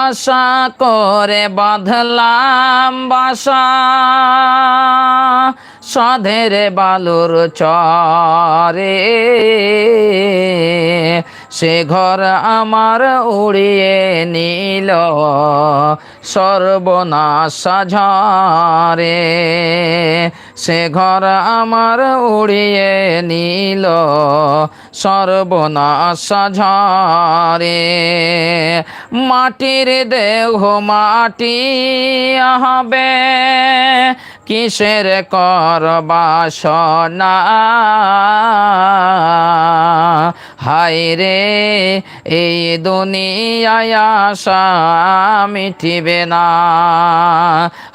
আশা করে বাঁধলাম বাসা সাধের বালুর চরে, সে ঘর আমার উড়িয়ে নিল সর্বনাশা ঝড়ে, সে ঘর আমার উড়িয়ে নিল সর্বনাশা ঝড়ে। মাটির দেহ মাটি হবে, কিসের কর বাসনা, হায় রে এই দুনিয়ায় আশা মিটিবে না,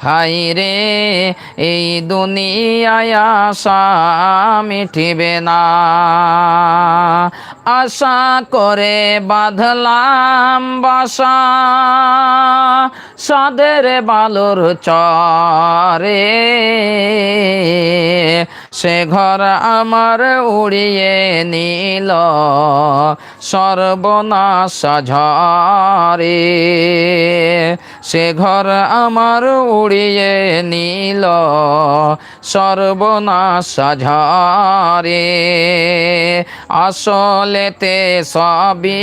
হায় রে এই দুনিয়ায় আশা মিটিবে না। আশা করে বাঁধলাম বাসা সাধের বালুর চরে, সে ঘর আমার উড়িয়ে নিল সর্বনাশা ঝড়ে, সে ঘর আমার উড়িয়ে নিল সর্বনাশা ঝড়ে। আসলেতে সবই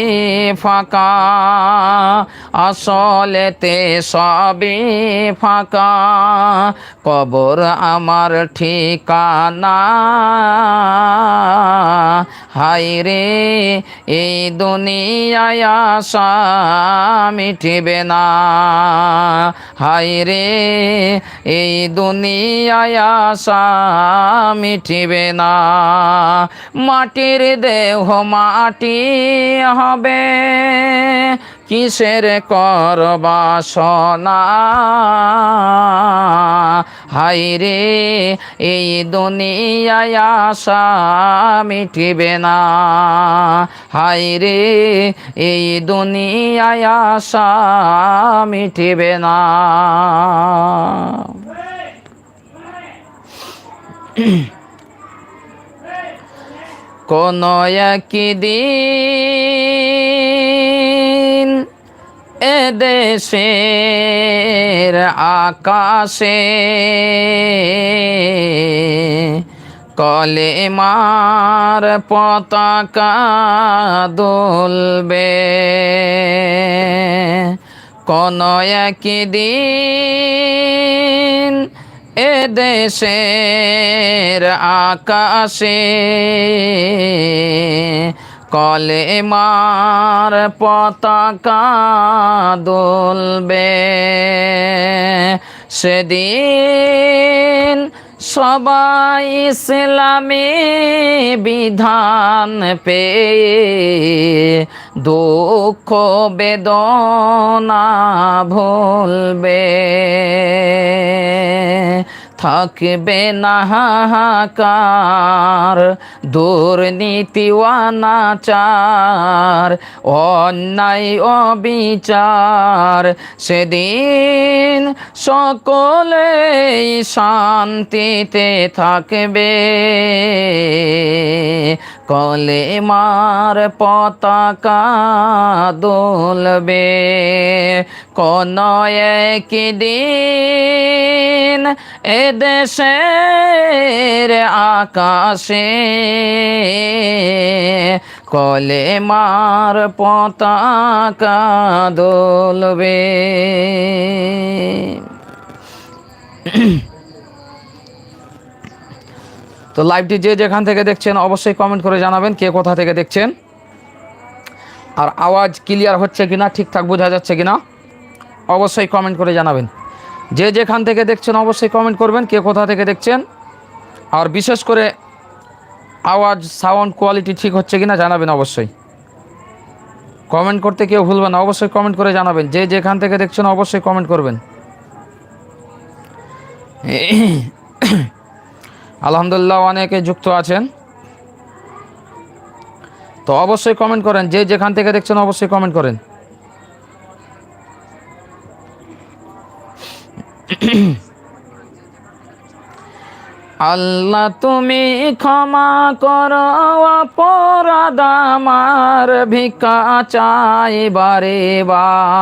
ফাঁকা, আসলেতে সবই ফাঁকা, কবর আমার ঠিকানা, হায় রে এই দুনিয়ায় আশা মিটিবে না, হায় রে এই দুনিয়ায় আশা মিটিবে না। মাটির দেহ মাটি হবে, কিসের কর বাসনা, হায় রে এই দুনিয়ায় আশা মিটিবে না, হায় রে এই দুনিয়ায় আশা মিটিবে না। কোন একদিন এদেশের আকাশে কলেমার পতাকা দুলবে, কোন একদিন এদেশের আকাশে কলেমার পতাকা দুলবে, সেদিন সবাই ইসলামী বিধান পেয়ে দুঃখ বেদনা ভুলবে, থাকবে না হাহাকার দুর্নীতি অনাচার অন্যায় অবিচার, সেদিন সকলেই শান্তিতে থাকবে, কলেমার পতাকা দুলবে, কোন একদিন এদেশের আকাশে কলেমার পতাকা দুলবে। তো লাইভটি যে যেখান থেকে দেখছেন অবশ্যই কমেন্ট করে জানাবেন কে কোথা থেকে দেখছেন, আর আওয়াজ ক্লিয়ার হচ্ছে কিনা, ঠিকঠাক বোঝা যাচ্ছে কিনা অবশ্যই কমেন্ট করে জানাবেন। যে যেখান থেকে দেখছেন অবশ্যই কমেন্ট করবেন কে কোথা থেকে দেখছেন, আর বিশেষ করে আওয়াজ সাউন্ড কোয়ালিটি ঠিক হচ্ছে কিনা জানাবেন। অবশ্যই কমেন্ট করতে কেউ ভুলবেন না, অবশ্যই কমেন্ট করে জানাবেন। যে যেখান থেকে দেখছেন অবশ্যই কমেন্ট করবেন। আলহামদুলিল্লাহ অনেকে যুক্ত আছেন, তো অবশ্যই কমেন্ট করেন। যে যেখান থেকে দেখছেন অবশ্যই কমেন্ট করেন। আল্লাহ তুমি ক্ষমা করো অপরাধ আমার, ভিক্ষা চাই বারে বার।